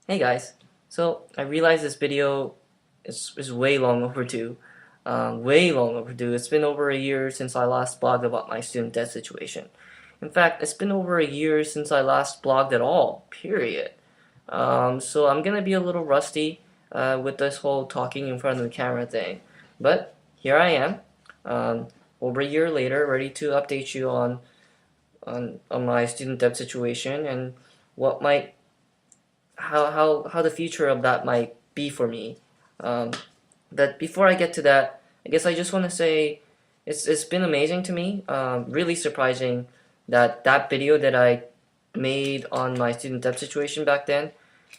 Hey guys, so I realized this video is way long overdue. Way long overdue. It's been over a year since I last blogged about my student debt situation. In fact, it's been over a year since I last blogged at all, period. So I'm gonna be a little rusty with this whole talking in front of the camera thing. But here I am, um, over a year later, ready to update you on my student debt situation and what might how the future of that might be for me. Um, but before I get to that, I guess I just want to say it's been amazing to me. Really surprising that that video that I made on my student debt situation back then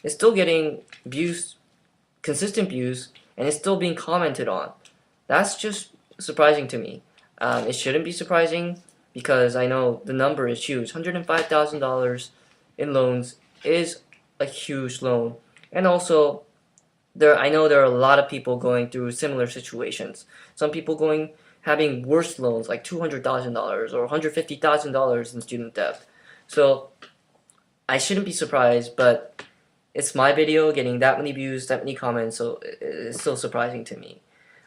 is still getting views, consistent views, and it's still being commented on. That's just surprising to me. It shouldn't be surprising because I know the number is huge. $105,000 in loans is a huge loan, and also I know there are a lot of people going through similar situations. Some people having worse loans like $200,000 or $150,000 in student debt. So I shouldn't be surprised, but it's my video getting that many views, that many comments, so it's still surprising to me.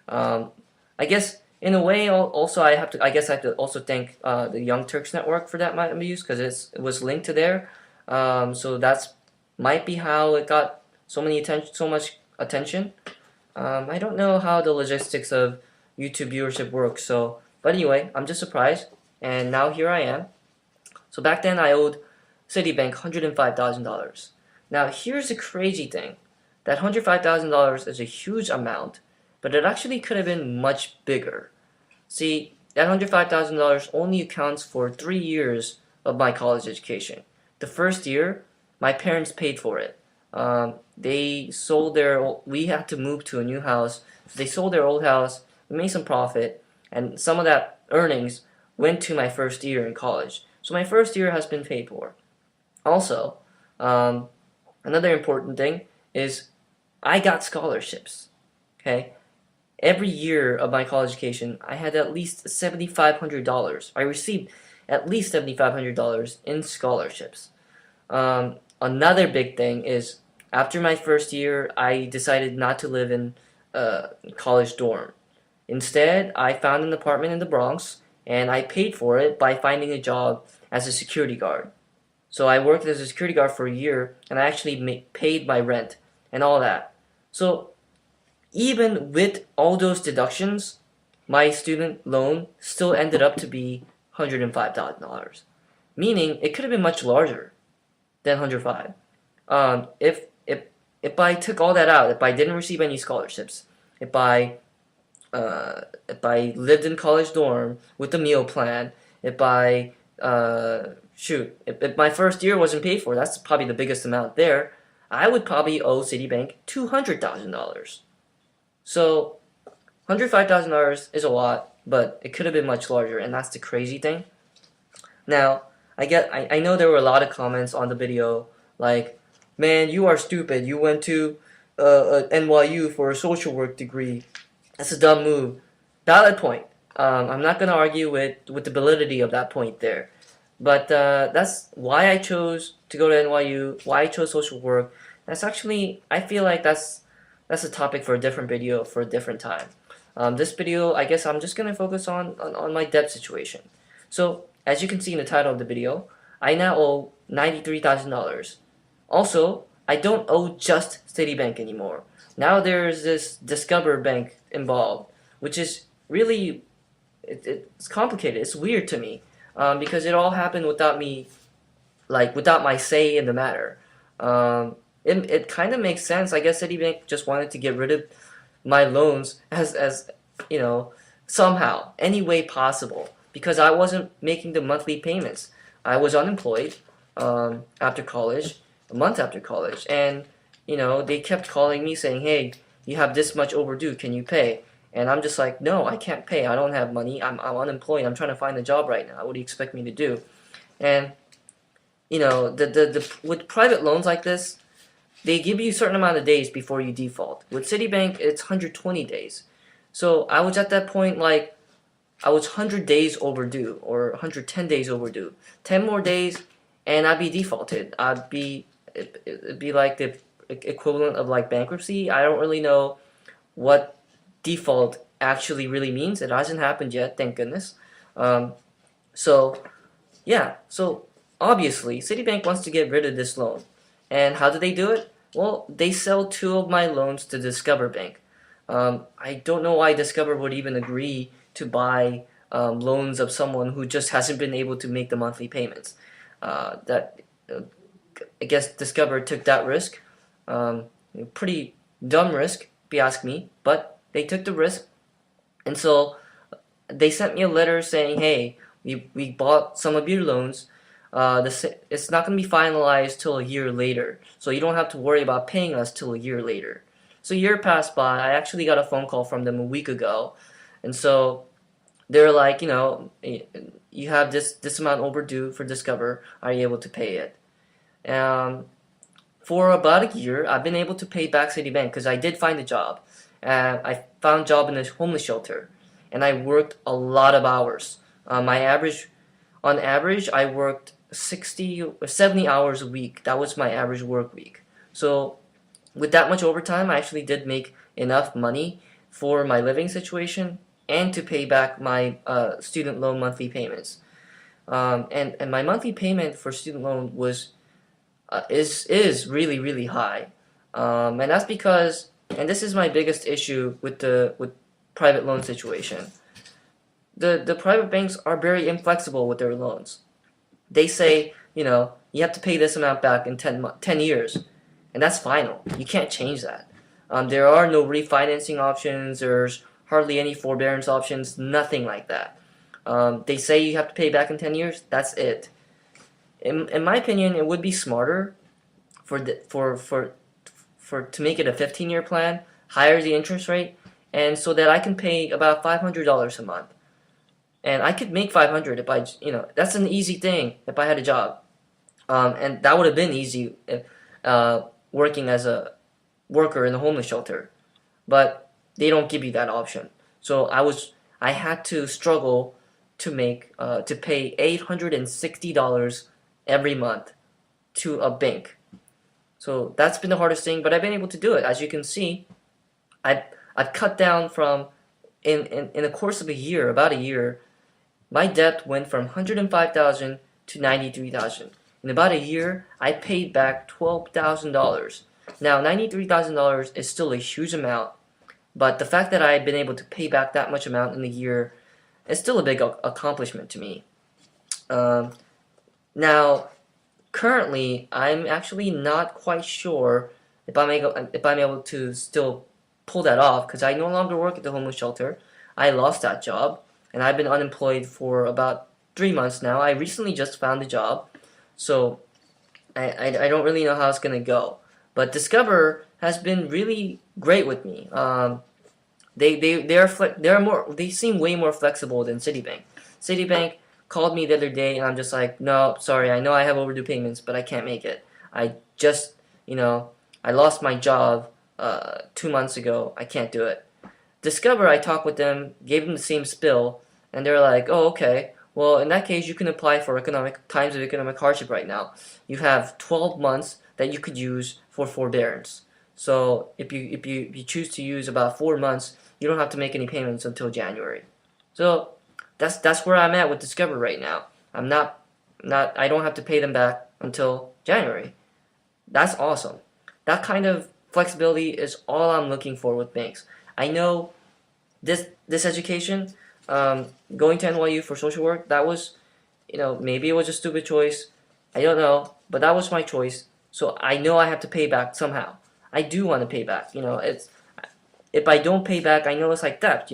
Um, I guess in a way, also I guess I have to also thank the Young Turks Network for that amount of views because it was linked to there. So that's might be how it got so much attention. I don't know how the logistics of YouTube viewership works. But anyway, I'm just surprised, and now here I am. So back then I owed CitiBank $105,000. Now here's the crazy thing: that $105,000 is a huge amount, but it actually could have been much bigger. See, that $105,000 only accounts for 3 years of my college education. The first year, my parents paid for it. We had to move to a new house. So they sold their old house, we made some profit, and some of that earnings went to my first year in college. So my first year has been paid for. Also, another important thing is I got scholarships. Okay? Every year of my college education, I had at least $7,500. I received at least $7,500 in scholarships. Another big thing is after my first year, I decided not to live in a college dorm. Instead, I found an apartment in the Bronx, and I paid for it by finding a job as a security guard. So I worked as a security guard for a year, and I actually paid my rent and all that. So even with all those deductions, my student loan still ended up to be $105,000, meaning it could have been much larger than 105. If I took all that out, if I didn't receive any scholarships, if I lived in college dorm with a meal plan, if my first year wasn't paid for, that's probably the biggest amount there. I would probably owe CitiBank $200,000. So $105,000 is a lot, but it could have been much larger, and that's the crazy thing. Now, I know there were a lot of comments on the video like, man, you are stupid. You went to NYU for a social work degree. That's a dumb move. Valid point. I'm not gonna argue with the validity of that point there, but that's why I chose to go to NYU. Why I chose social work. That's actually, I feel like that's a topic for a different video for a different time. This video, I guess I'm just gonna focus on my debt situation. So as you can see in the title of the video, I now owe $93,000. Also, I don't owe just CitiBank anymore. Now there's this Discover Bank involved, which is really, it's complicated. It's weird to me because it all happened without me, like without my say in the matter. It kind of makes sense. I guess CitiBank just wanted to get rid of my loans as you know, somehow, any way possible, because I wasn't making the monthly payments. I was unemployed after college, a month after college, and they kept calling me saying, "Hey, you have this much overdue. Can you pay?" And I'm just like, "No, I can't pay. I don't have money. I'm unemployed. I'm trying to find a job right now. What do you expect me to do?" And with private loans like this, they give you a certain amount of days before you default. With Citibank, it's 120 days. So I was at that point like I was 100 days overdue or 110 days overdue. 10 more days and I'd be defaulted. It'd be like the equivalent of like bankruptcy. I don't really know what default actually really means. It hasn't happened yet, thank goodness. Um, so yeah, so obviously Citibank wants to get rid of this loan. And how do they do it? Well, they sell two of my loans to Discover Bank. I don't know why Discover would even agree to buy loans of someone who just hasn't been able to make the monthly payments. That I guess Discover took that risk. Pretty dumb risk, if you ask me, but they took the risk. And so they sent me a letter saying, hey, we bought some of your loans. It's not going to be finalized till a year later, so you don't have to worry about paying us till a year later. So a year passed by. I actually got a phone call from them a week ago, and so they're like, you have this amount overdue for Discover. Are you able to pay it? For about a year, I've been able to pay back CitiBank because I did find a job. I found a job in a homeless shelter, and I worked a lot of hours. On average, I worked 60 or 70 hours a week. That was my average work week. So with that much overtime, I actually did make enough money for my living situation and to pay back my student loan monthly payments. And my monthly payment for student loan is really really high, and that's because, and this is my biggest issue with private loan situation. The private banks are very inflexible with their loans. They say, you have to pay this amount back in 10 years, and that's final. You can't change that. There are no refinancing options. There's hardly any forbearance options. Nothing like that. They say you have to pay back in 10 years. That's it. In my opinion, it would be smarter to make it a 15-year plan, higher the interest rate, and so that I can pay about $500 a month. And I could make 500 if that's an easy thing if I had a job. And that would have been easy if, working as a worker in a homeless shelter. But they don't give you that option. So I had to struggle to pay $860 every month to a bank. So that's been the hardest thing, but I've been able to do it. As you can see, I've cut down from, in the course of about a year, my debt went from $105,000 to $93,000. In about a year, I paid back $12,000. Now, $93,000 is still a huge amount, but the fact that I've been able to pay back that much amount in a year is still a big accomplishment to me. Now, currently, I'm actually not quite sure if I'm able to still pull that off, because I no longer work at the homeless shelter. I lost that job, and I've been unemployed for about 3 months now. I recently just found a job, so I don't really know how it's gonna go. But Discover has been really great with me. They seem way more flexible than Citibank. Citibank called me the other day, and I'm just like, no, sorry, I know I have overdue payments, but I can't make it. I just, I lost my job 2 months ago. I can't do it. Discover, I talked with them, gave them the same spill, and they're like, oh, okay. Well, in that case, you can apply for times of economic hardship right now. You have 12 months that you could use for forbearance. So if you choose to use about 4 months, you don't have to make any payments until January. So that's where I'm at with Discover right now. I don't have to pay them back until January. That's awesome. That kind of flexibility is all I'm looking for with banks. I know this education, going to NYU for social work, that was, maybe it was a stupid choice. I don't know, but that was my choice. So I know I have to pay back somehow. I do want to pay back. If I don't pay back, I know it's like theft.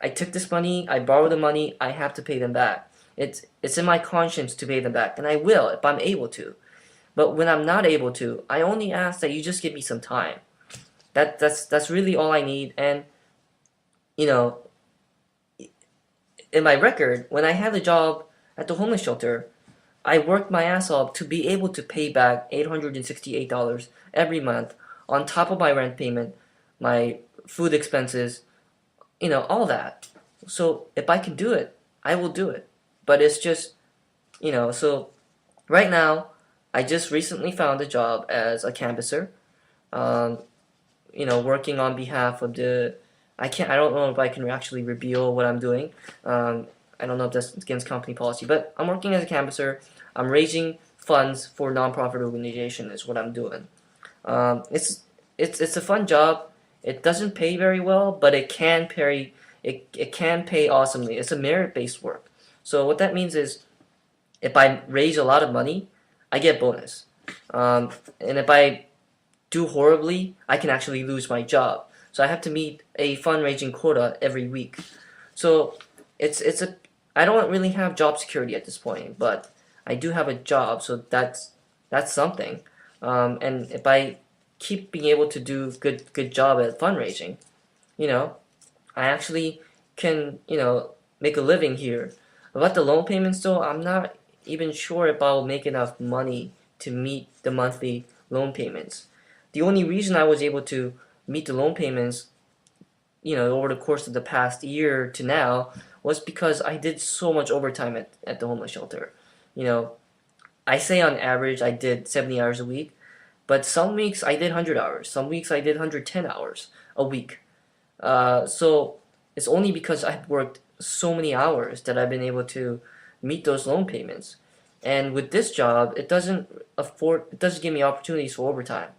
I took this money, I borrowed the money, I have to pay them back. It's in my conscience to pay them back, and I will if I'm able to. But when I'm not able to, I only ask that you just give me some time. That's really all I need. And in my record, when I had a job at the homeless shelter, I worked my ass off to be able to pay back $868 every month on top of my rent payment, my food expenses, all that. So if I can do it, I will do it. But it's just, so right now, I just recently found a job as a canvasser. Um, working on behalf of the. I don't know if I can actually reveal what I'm doing. I don't know if that's against company policy, but I'm working as a canvasser. I'm raising funds for nonprofit organization is what I'm doing. It's a fun job. It doesn't pay very well, but it can pay awesomely. It's a merit-based work. So what that means is if I raise a lot of money, I get bonus. And if I do horribly, I can actually lose my job. So I have to meet a fundraising quota every week. So it's a I don't really have job security at this point, but I do have a job, so that's something. And if I keep being able to do good job at fundraising, you know, I actually can make a living here. About the loan payments though, I'm not even sure if I'll make enough money to meet the monthly loan payments. The only reason I was able to meet the loan payments, over the course of the past year to now was because I did so much overtime at the homeless shelter. You know, I say on average I did 70 hours a week, but some weeks I did 100 hours. Some weeks I did 110 hours a week. So it's only because I've worked so many hours that I've been able to meet those loan payments. And with this job, it doesn't give me opportunities for overtime.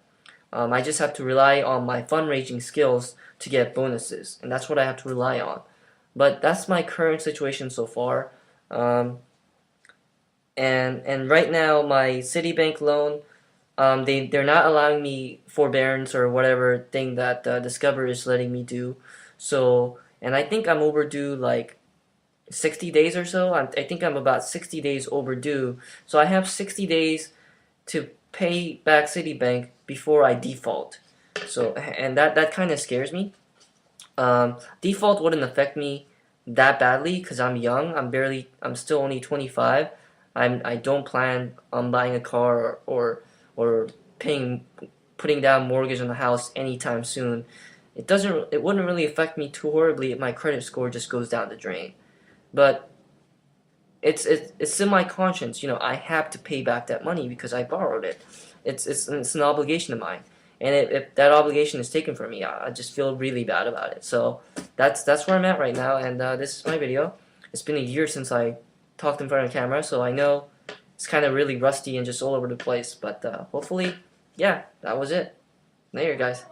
I just have to rely on my fundraising skills to get bonuses, and that's what I have to rely on. But that's my current situation so far. And right now, my CitiBank loan, they're not allowing me forbearance or whatever thing that Discover is letting me do. So, and I think I'm overdue like 60 days or so. I think I'm about 60 days overdue. So I have 60 days to pay back Citibank before I default. So, and that kind of scares me. Default wouldn't affect me that badly because I'm young. I'm still only 25. I don't plan on buying a car or putting down mortgage on the house anytime soon. It wouldn't really affect me too horribly if my credit score just goes down the drain. But it's in my conscience. I have to pay back that money because I borrowed it. It's an obligation of mine, and if that obligation is taken from me, I just feel really bad about it. So that's where I'm at right now, and this is my video. It's been a year since I talked in front of the camera, so I know it's kind of really rusty and just all over the place. But hopefully, yeah, that was it. Later, guys.